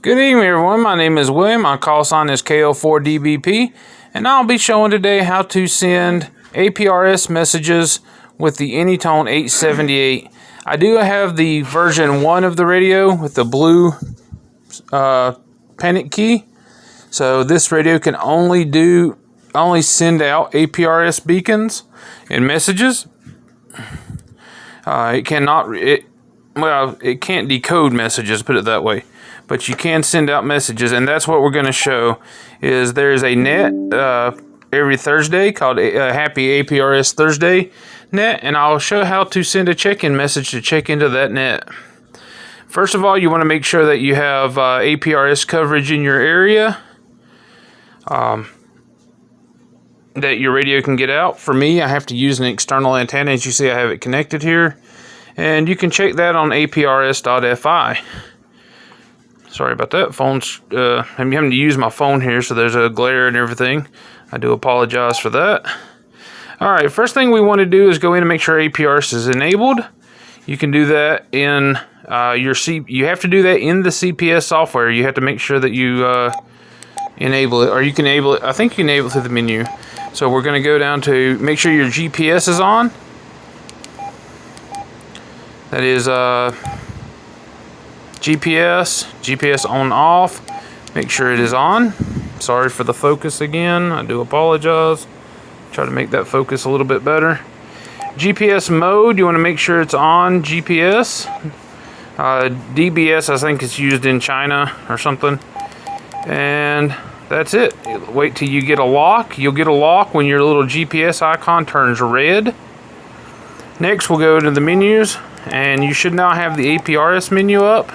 Good evening, everyone. My name is William. My call sign is KO4DBP, and I'll be showing today how to send APRS messages with the Anytone 878. I do have the version 1 of the radio with the blue panic key. So this radio can only send out APRS beacons and messages. It can't decode messages, put it that way. But you can send out messages, and that's what we're going to show. Is there's a net every Thursday called Happy APRS Thursday net, and I'll show how to send a check-in message to check into that net. First of all, you want to make sure that you have APRS coverage in your area, that your radio can get out. For me, I have to use an external antenna. As you see, I have it connected here, and you can check that on APRS.fi. Sorry about that. I'm having to use my phone here, so there's a glare and everything. I do apologize for that. Alright, first thing we want to do is go in and make sure APRS is enabled. You can do that in you have to do that in the CPS software. You have to make sure that you enable it, or you can enable it. I think you can enable it through the menu. So we're going to go down to make sure your GPS is on. That is GPS on off. Make sure it is on. Sorry for the focus again. I do apologize. Try to make that focus a little bit better. GPS mode, you want to make sure it's on GPS. DBS, I think it's used in China or something. And that's it. Wait till you get a lock. You'll get a lock when your little GPS icon turns red. Next, we'll go to the menus, and you should now have the APRS menu up.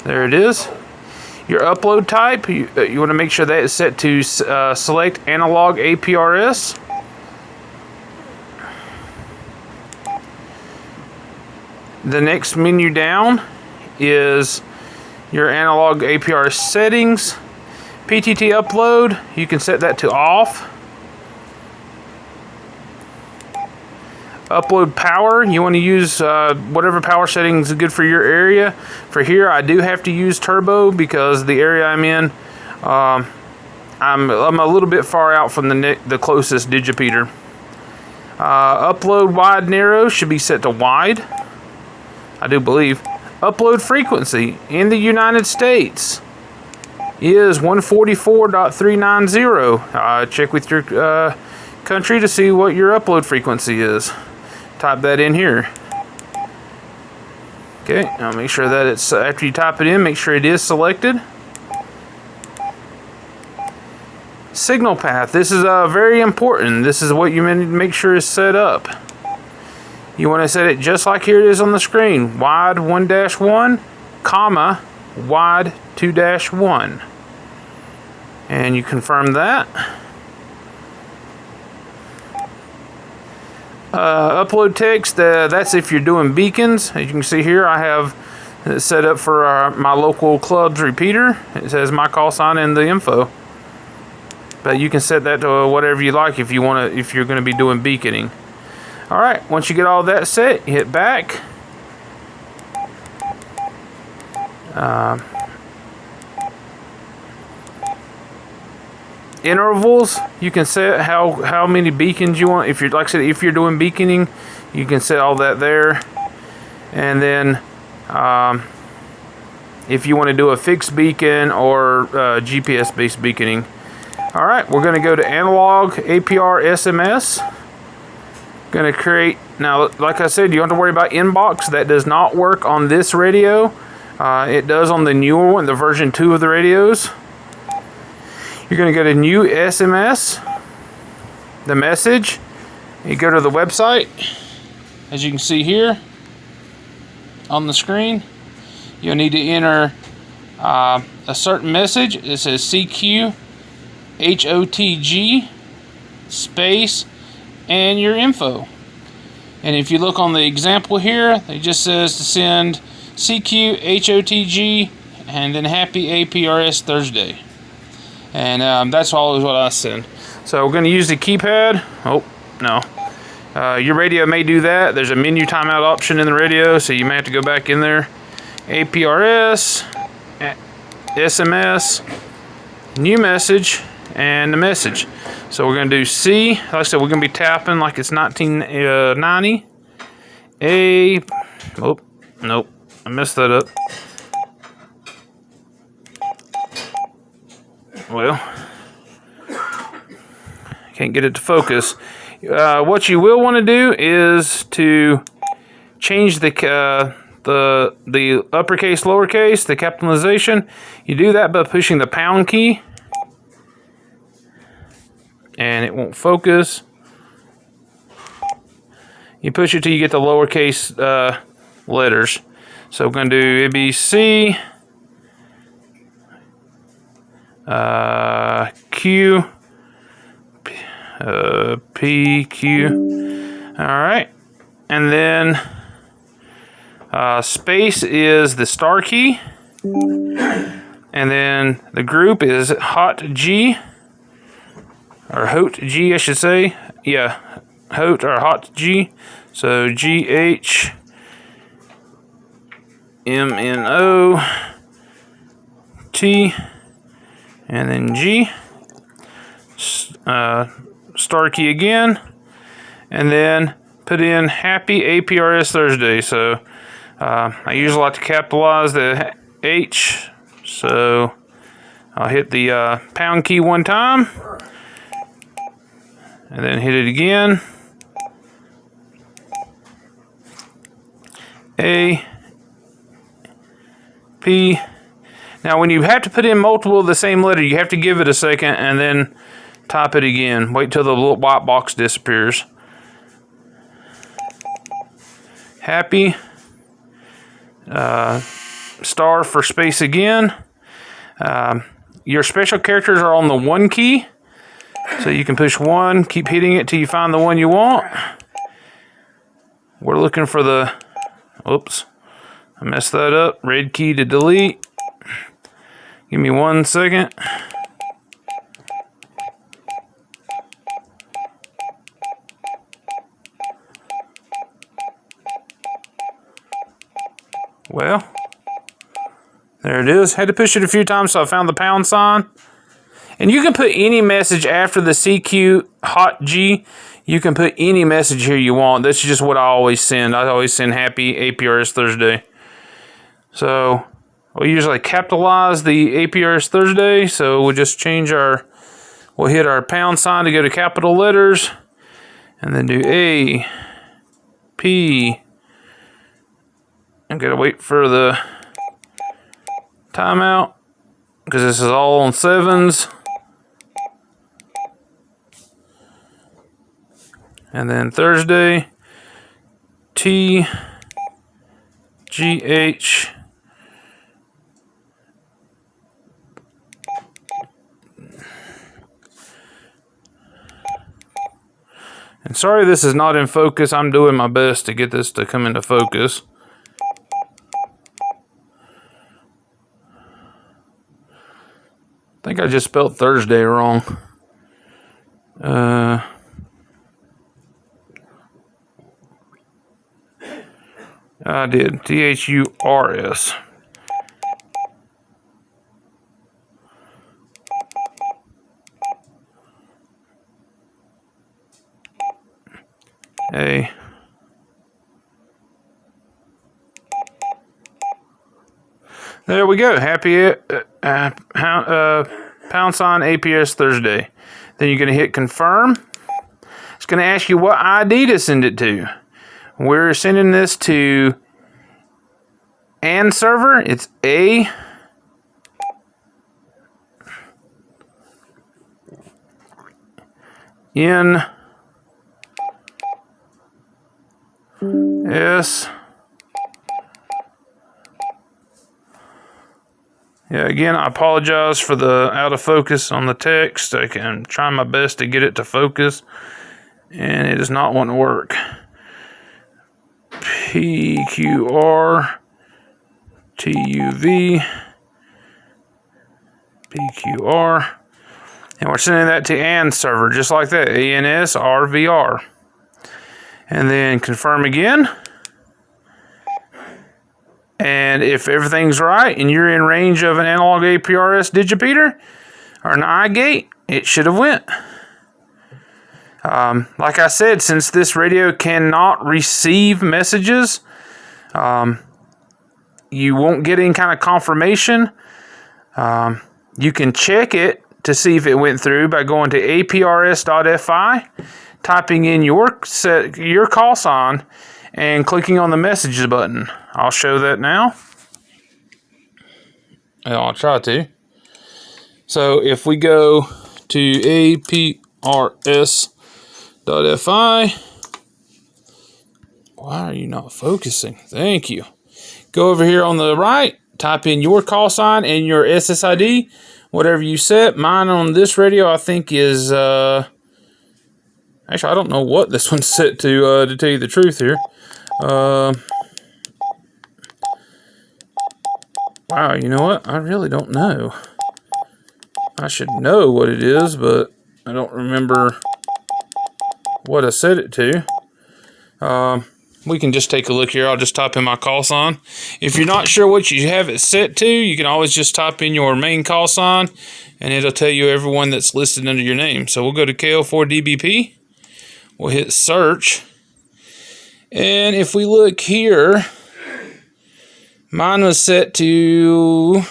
There it is. Your upload type, you want to make sure that is set to select analog APRS. The next menu down is your analog APRS settings. PTT upload, you can set that to off. Upload power, you want to use whatever power settings is good for your area. For here, I do have to use turbo because the area I'm in, I'm a little bit far out from the closest digipeater. Upload wide narrow should be set to wide, I do believe. Upload frequency in the United States is 144.390. Check with your country to see what your upload frequency is. Type that in here. Okay, now make sure that it's, after you type it in, make sure it is selected. Signal path, this is very important. This is what you need to make sure is set up. You want to set it just like here it is on the screen. Wide 1-1, comma, wide 2-1. And you confirm that. Upload text, that's if you're doing beacons. As you can see here, I have it set up for my local club's repeater. It says my call sign and the info. But you can set that to whatever you like if you're going to be doing beaconing. Alright, once you get all that set, you hit back. Intervals, you can set how many beacons you want. If you're, like I said, if you're doing beaconing, you can set all that there. And then if you want to do a fixed beacon or GPS based beaconing. Alright, we're going to go to analog APR SMS. Going to create, now like I said, you don't have to worry about inbox. That does not work on this radio. It does on the newer one, the version 2 of the radios. You're going to go to new SMS, the message. You go to the website, as you can see here on the screen. You'll need to enter a certain message. It says CQ HOTG space and your info. And if you look on the example here, it just says to send CQ HOTG and then Happy APRS Thursday. And that's always what I send. So we're going to use the keypad. Oh, no. Your radio may do that. There's a menu timeout option in the radio, so you may have to go back in there. APRS, SMS, new message, and the message. So we're going to do C. Like I said, we're going to be tapping like it's 1990. Oh, nope. I messed that up. Well, can't get it to focus. What you will want to do is to change the uppercase, lowercase, the capitalization. You do that by pushing the pound key, and it won't focus. You push it till you get the lowercase letters. So we're going to do ABC, Q, P, Q. All right, and then space is the star key, and then the group is hot G, or hot G, I should say. Yeah, hot or hot G. So GH, MNO, T, and then G. Star key again, and then put in happy APRS Thursday. So I usually like to capitalize the H, so I'll hit the pound key one time, and then hit it again. A, P. Now when you have to put in multiple of the same letter, you have to give it a second and then type it again. Wait till the little white box disappears. Happy. Star for space again. Your special characters are on the 1 key. So you can push 1, keep hitting it till you find the one you want. We're looking for the, oops, I messed that up. Red key to delete. Give me 1 second. Well, there it is. Had to push it a few times, so I found the pound sign. And you can put any message after the CQ hot G. You can put any message here you want. That's just what I always send. I always send happy APRS Thursday. So we usually capitalize the APRS Thursday. So we'll just change we'll hit our pound sign to go to capital letters. And then do A, P. I gotta wait for the timeout because this is all on 7s. And then Thursday, T, G, H, and sorry this is not in focus. I'm doing my best to get this to come into focus. I think I just spelled Thursday wrong. I did. THURS. A. There we go. Happy pound sign APRS Thursday. Then you're going to hit confirm. It's going to ask you what ID to send it to. We're sending this to AND server. It's A. N. S. Yeah, again, I apologize for the out of focus on the text. I can try my best to get it to focus, and it is not wanting to work. PQR, TUV, PQR, and we're sending that to AND server, just like that, ANSRVR. And then confirm again. And if everything's right and you're in range of an analog APRS digipeater or an iGate, it should have went. Like I said, since this radio cannot receive messages, you won't get any kind of confirmation. You can check it to see if it went through by going to aprs.fi, typing in your call sign, and clicking on the messages button. I'll show that now. And I'll try to. So if we go to aprs.fi, why are you not focusing? Thank you. Go over here on the right, type in your call sign and your SSID, whatever you set. Mine on this radio, I think is, actually, I don't know what this one's set to tell you the truth here. Wow, you know what? I really don't know. I should know what it is, but I don't remember what I set it to. We can just take a look here. I'll just type in my call sign. If you're not sure what you have it set to, you can always just type in your main call sign, and it'll tell you everyone that's listed under your name. So we'll go to KL4DBP. We'll hit search. And if we look here, mine was set to...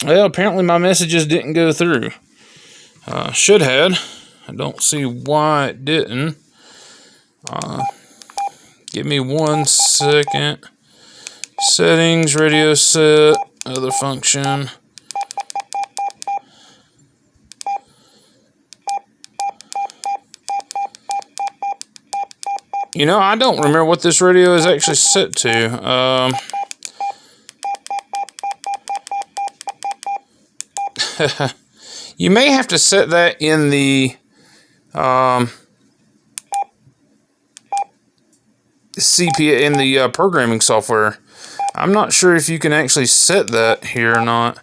Well, apparently my messages didn't go through. Should have. I don't see why it didn't. Give me 1 second. Settings, radio set, other function. You know, I don't remember what this radio is actually set to. You may have to set that in the in the programming software. I'm not sure if you can actually set that here or not,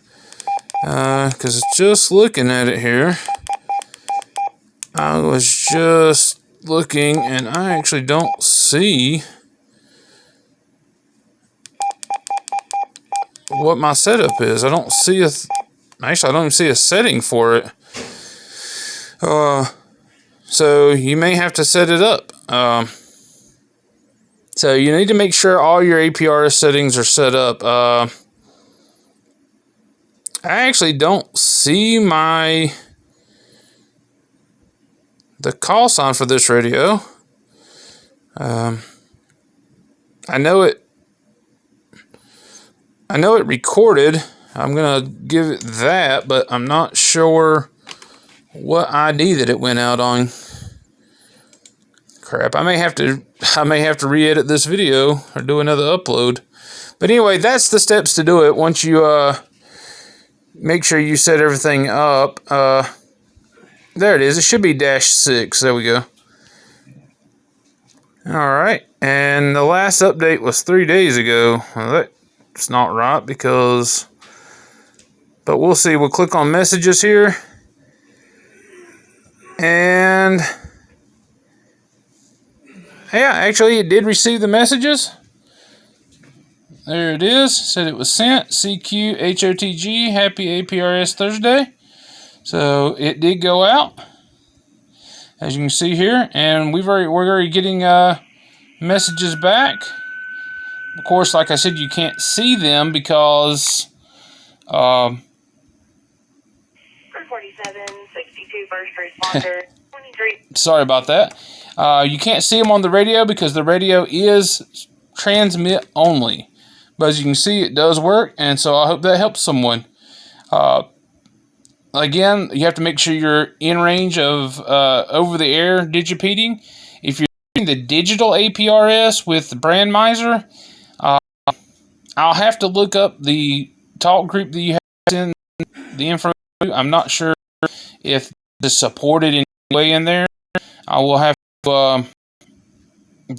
because just looking at it here, I was just looking and I actually don't see what my setup is. I don't see actually, I don't even see a setting for it. So you may have to set it up. So you need to make sure all your APRS settings are set up. I actually don't see the call sign for this radio. I know it recorded. I'm going to give it that, but I'm not sure what ID that it went out on. Crap, I may have to re-edit this video or do another upload. But anyway, that's the steps to do it. Once you make sure you set everything up. There it is. It should be -6. There we go. All right. And the last update was 3 days ago. Well, that's not right because... But we'll see. We'll click on messages here. And... yeah, actually it did receive the messages. There it is. Said it was sent. CQHOTG. Happy APRS Thursday. So it did go out, as you can see here, and we're already getting messages back. Of course, like I said, you can't see them because 4762 first responder 23. Sorry about that. You can't see them on the radio because the radio is transmit only. But as you can see, it does work, and so I hope that helps someone. Again, you have to make sure you're in range of over-the-air digipeating. If you're using the digital APRS with the brand Miser, I'll have to look up the talk group that you have in the info. I'm not sure if it's supported in any way in there. I will have to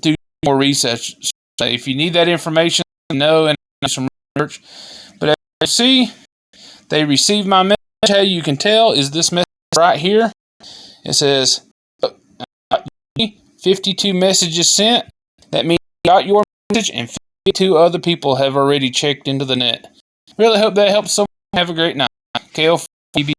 do more research. So if you need that information, know and do some research. But as you see, they received my message. How you can tell is this message right here. It says, 52 messages sent. That means you got your message and 52 other people have already checked into the net. Really hope that helps someone. Have a great night. KL4BB.